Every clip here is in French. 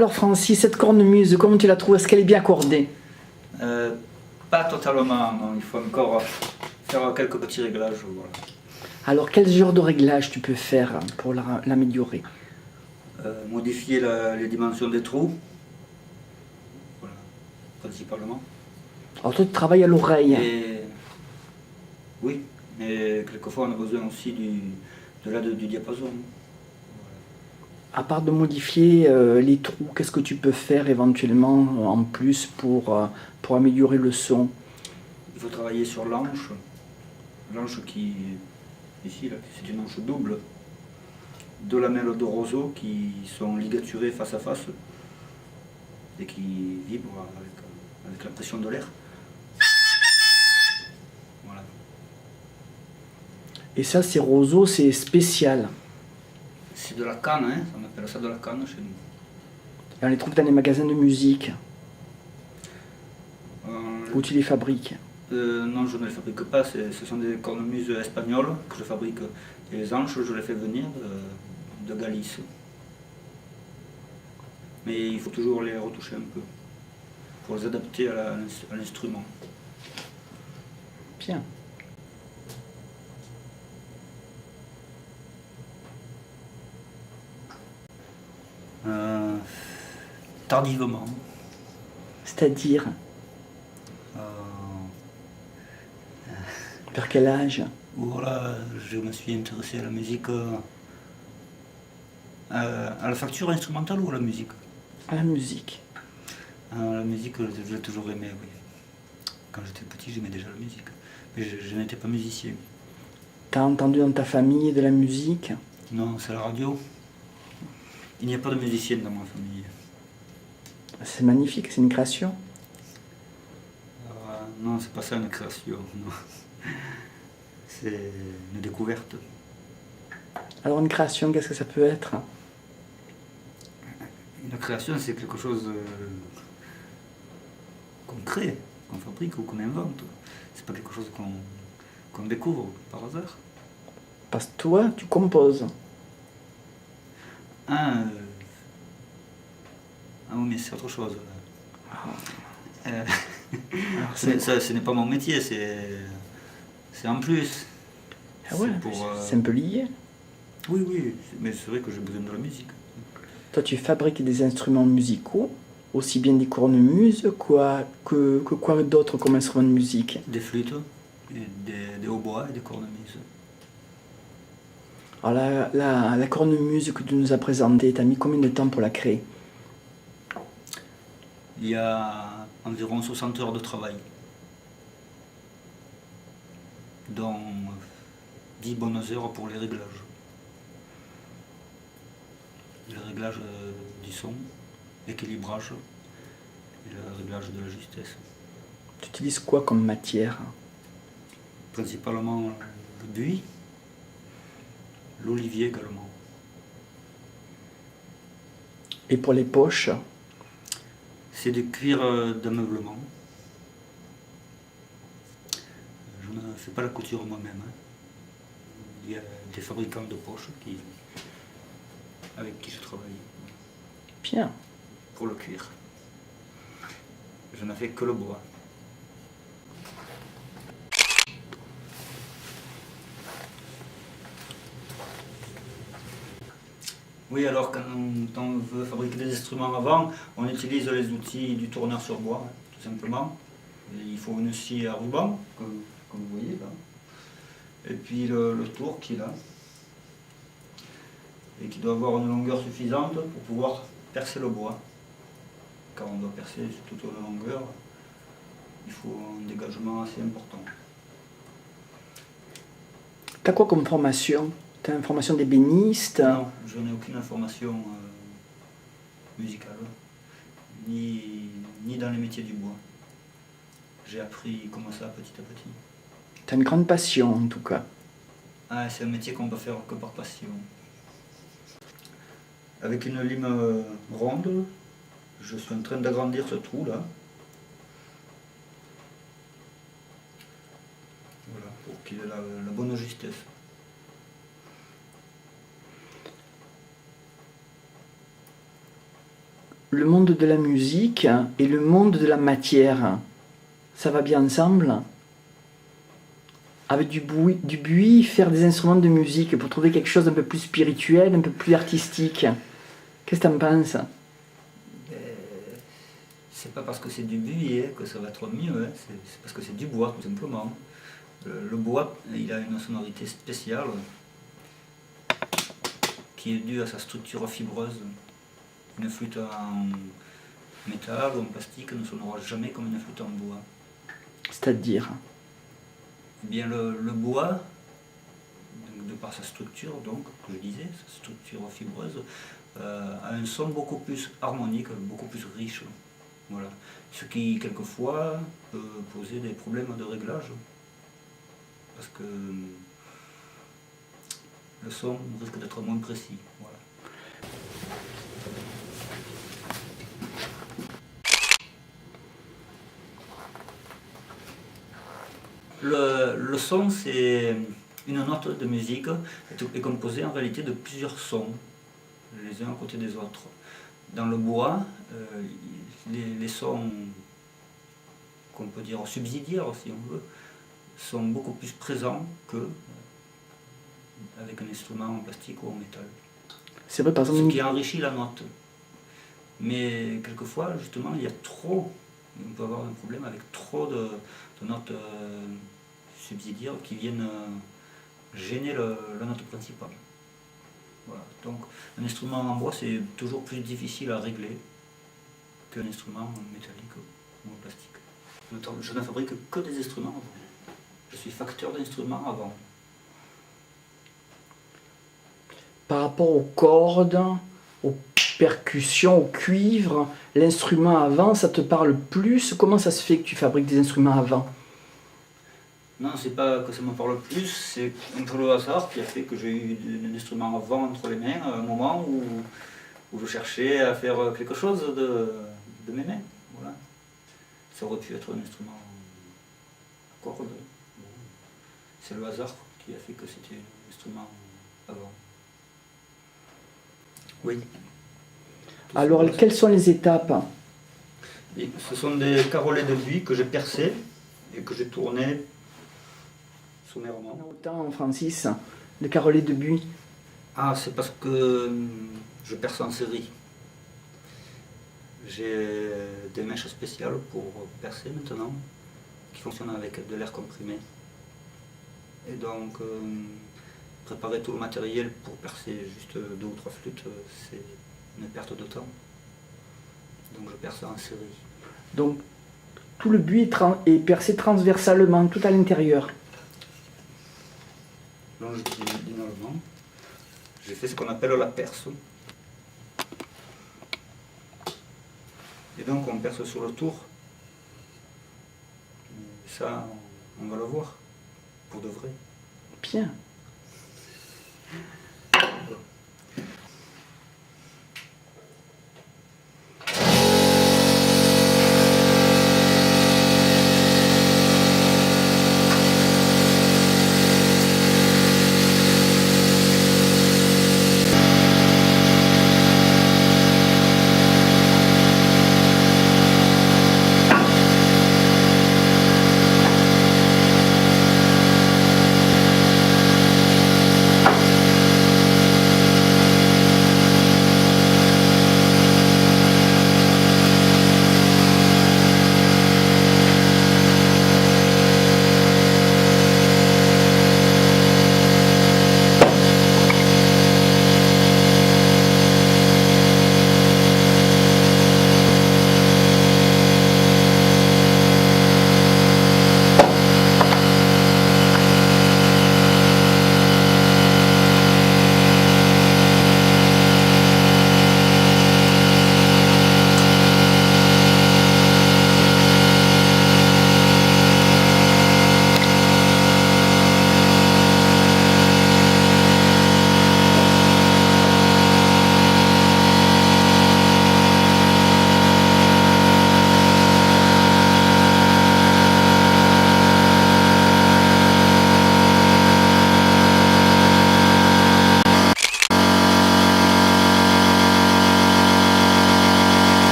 Alors Francis, cette cornemuse, comment tu la trouves? Est-ce qu'elle est bien accordée? Pas totalement, non. Il faut encore faire quelques petits réglages. Voilà. Alors quel genre de réglage tu peux faire pour l'améliorer? Modifier les dimensions des trous, voilà, principalement. Alors toi tu travailles à l'oreille. Et oui, mais quelquefois on a besoin aussi de l'aide du diapason. À part de modifier les trous, qu'est-ce que tu peux faire éventuellement en plus pour améliorer le son? Il faut travailler sur l'anche. L'anche qui, ici, là, c'est une anche double. Deux lamelles de roseau qui sont ligaturées face à face et qui vibrent avec la pression de l'air. Voilà. Et ça, ces roseaux, c'est spécial. C'est de la canne, hein, on appelle ça de la canne chez nous. Et on les trouve dans les magasins de musique, Euh, où tu les fabriques. Non, je ne les fabrique pas, ce sont des cornemuses espagnoles que je fabrique. Et les anches, je les fais venir de Galice. Mais il faut toujours les retoucher un peu, pour les adapter à l'instrument. Bien. Tardivement. C'est-à-dire, Euh, vers quel âge? voilà, je me suis intéressé à la musique, à la facture instrumentale ou à la musique? À la musique. La musique, je l'ai toujours aimé, oui. Quand j'étais petit, j'aimais déjà la musique. Mais je n'étais pas musicien. T'as entendu dans ta famille de la musique? Non, c'est la radio. Il n'y a pas de musicien dans ma famille. C'est magnifique, c'est une création. Non, c'est pas ça une création. Non. C'est une découverte. Alors une création, qu'est-ce que ça peut être? Une création, c'est quelque chose qu'on crée, qu'on fabrique ou qu'on invente. C'est pas quelque chose qu'on découvre par hasard. Parce que toi, tu composes. Ah oui, mais c'est autre chose. Alors, Ce n'est pas mon métier, c'est en plus. Ah ouais, c'est un peu lié. Oui, oui, mais c'est vrai que j'ai besoin de la musique. Toi, tu fabriques des instruments musicaux, aussi bien des cornemuses que quoi d'autre comme instrument de musique? Des flûtes, et des hautbois et des cornemuses. Alors la cornemuse que tu nous as présentée, t'as mis combien de temps pour la créer? Il y a environ 60 heures de travail, dont 10 bonnes heures pour les réglages. Le réglage du son, l'équilibrage et le réglage de la justesse. Tu utilises quoi comme matière? Principalement le buis, l'olivier également. Et pour les poches? C'est du cuir d'ameublement. Je ne fais pas la couture moi-même. Hein. Il y a des fabricants de poches avec qui je travaille. Bien. Pour le cuir. Je n'ai fait que le bois. Oui, alors quand on veut fabriquer des instruments avant, on utilise les outils du tourneur sur bois, hein, tout simplement. Et il faut une scie à ruban, comme vous voyez là. Et puis le tour qui est là. Et qui doit avoir une longueur suffisante pour pouvoir percer le bois. Car on doit percer toute la longueur, il faut un dégagement assez important. T'as quoi comme formation? T'as une formation d'ébéniste? Non, je n'ai aucune information musicale, ni dans les métiers du bois. J'ai appris comme ça petit à petit. T'as une grande passion en tout cas. Ah, c'est un métier qu'on peut faire que par passion. Avec une lime ronde, je suis en train d'agrandir ce trou là. Voilà, pour qu'il ait la bonne justesse. le monde de la musique et le monde de la matière, ça va bien ensemble? Avec du buis, faire des instruments de musique pour trouver quelque chose d'un peu plus spirituel, un peu plus artistique. Qu'est-ce que tu en penses? C'est pas parce que c'est du buis que ça va être mieux, hein. C'est parce que c'est du bois tout simplement. Le bois, il a une sonorité spéciale qui est due à sa structure fibreuse. Une flûte en métal ou en plastique ne sonnera jamais comme une flûte en bois. C'est-à-dire? Eh bien le bois, donc, de par sa structure, donc, que je disais, sa structure fibreuse, a un son beaucoup plus harmonique, beaucoup plus riche. Voilà. Ce qui, quelquefois, peut poser des problèmes de réglage. Parce que le son risque d'être moins précis. Voilà. Le son, c'est une note de musique, est composée en réalité de plusieurs sons, les uns à côté des autres. Dans le bois, les sons, qu'on peut dire subsidiaires si on veut, sont beaucoup plus présents qu'avec un instrument en plastique ou en métal. C'est vrai, par exemple. Ce qui enrichit la note. Mais quelquefois, justement, il y a trop, on peut avoir un problème avec trop de notes subsidiaires qui viennent gêner la note principale. Voilà. Donc un instrument en bois, c'est toujours plus difficile à régler qu'un instrument métallique ou en plastique. Je ne fabrique que des instruments avant. Je suis facteur d'instruments avant. Par rapport aux cordes, aux percussions, au cuivre, l'instrument avant, ça te parle plus? Comment ça se fait que tu fabriques des instruments avant? Non, c'est pas que ça me parle plus, c'est un peu le hasard qui a fait que j'ai eu un instrument avant entre les mains à un moment où je cherchais à faire quelque chose de mes mains. Voilà. Ça aurait pu être un instrument à cordes. Bon. C'est le hasard qui a fait que c'était un instrument avant. Oui. Alors, quelles sont les étapes? Et ce sont des carolets de buis que j'ai percés et que j'ai tournés sommairement. Autant, Francis, le carrelet de buis. Ah, c'est parce que je perce en série. J'ai des mèches spéciales pour percer maintenant, qui fonctionnent avec de l'air comprimé. Et donc, préparer tout le matériel pour percer juste 2 ou 3 flûtes, c'est une perte de temps. Donc je perce en série. Donc, tout le buis est percé transversalement, tout à l'intérieur. Longitudinalement, j'ai fait ce qu'on appelle la perce. Et donc on perce sur le tour. Et ça, on va le voir, pour de vrai. Bien.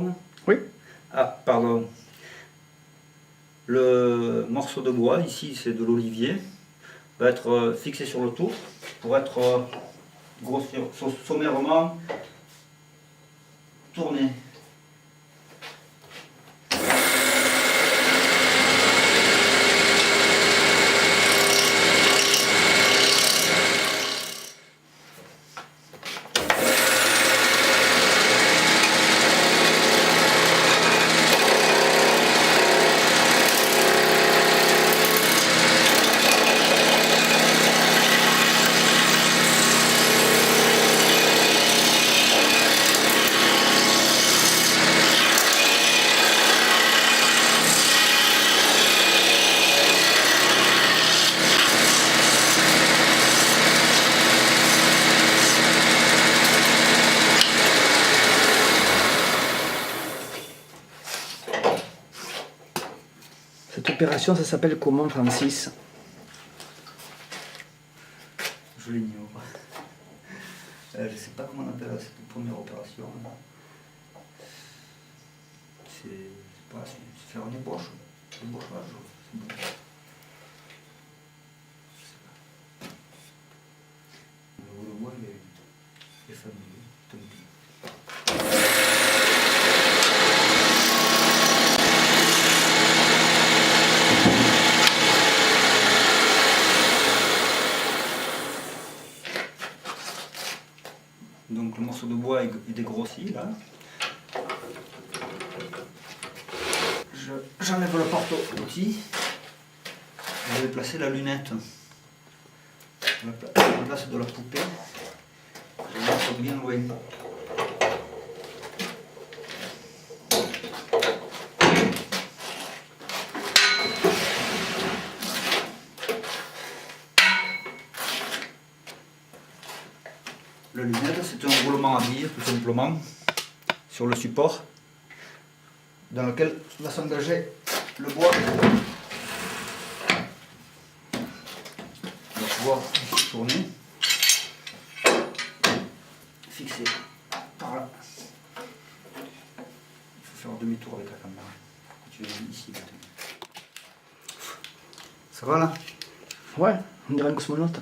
tourne. Oui. Ah, pardon. Le morceau de bois, ici c'est de l'olivier, va être fixé sur le tour pour être sommairement tourné. Cette opération, ça s'appelle comment, Francis? Je l'ignore. Je ne sais pas comment on appelle cette première opération. C'est faire une ébauche. Un ébauchage. C'est bon. Le bois est familier. Tant pis. Donc le morceau de bois est dégrossi là. J'enlève le porte-outil. Je vais placer la lunette à la place de la poupée. Je vais mettre bien loin. La lunette, c'est un roulement à billes, tout simplement, sur le support, dans lequel va s'engager le bois. On va pouvoir tourner, fixer par là. Il faut faire demi-tour avec la caméra. Tu es ici maintenant. Ça va là? Ouais, on dirait un cosmonaute.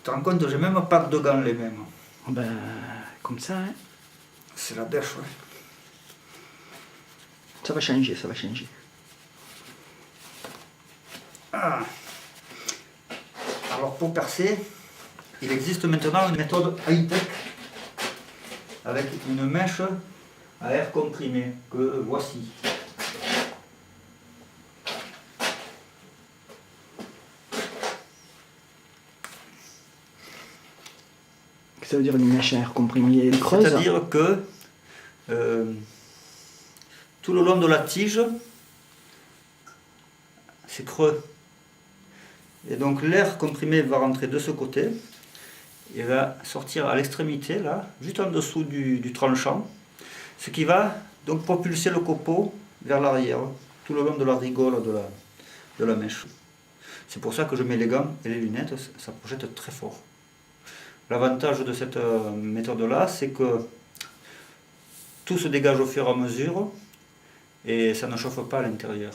Tu te rends compte, j'ai même pas de gants les mêmes. Ben, comme ça, hein. C'est la dèche, ouais. Ça va changer, ça va changer. Ah. Alors pour percer, il existe maintenant une méthode high-tech avec une mèche à air comprimé que voici. Ça veut dire une mèche à air comprimé creuse? C'est-à-dire que tout le long de la tige, c'est creux. Et donc l'air comprimé va rentrer de ce côté et va sortir à l'extrémité, là, juste en dessous du tranchant, ce qui va donc propulser le copeau vers l'arrière, tout le long de la rigole de la mèche. C'est pour ça que je mets les gants et les lunettes, ça projette très fort. L'avantage de cette méthode-là, c'est que tout se dégage au fur et à mesure et ça ne chauffe pas à l'intérieur.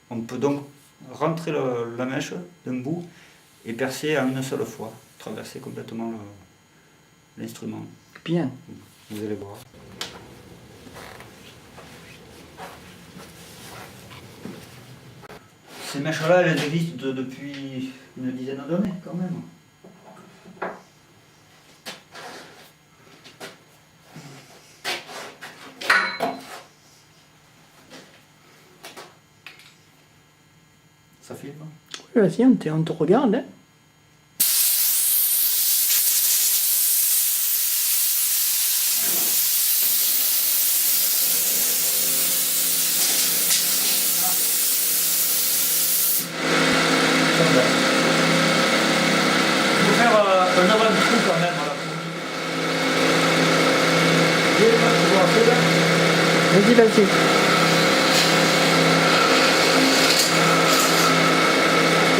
On peut donc rentrer la mèche d'un bout et percer en une seule fois, traverser complètement l'instrument. Bien. Vous allez voir. Ces mèches-là, elles existent depuis une dizaine d'années quand même. Ça filme? Oui, vas-y, on te regarde. Hein. Il faut faire un avant-trou quand même à la fourmi. Vas-y, vas-y.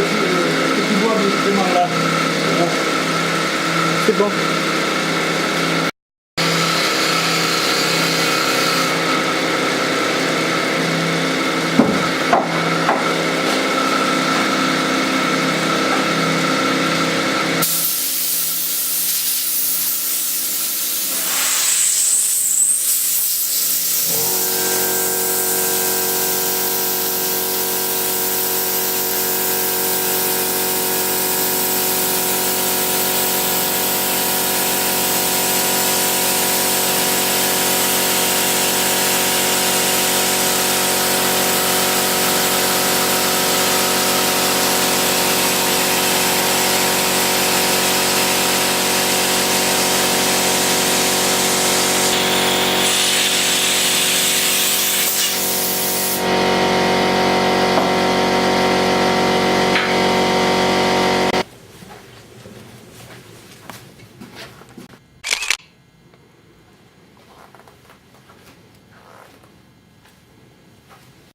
Petit bois justement là. C'est bon.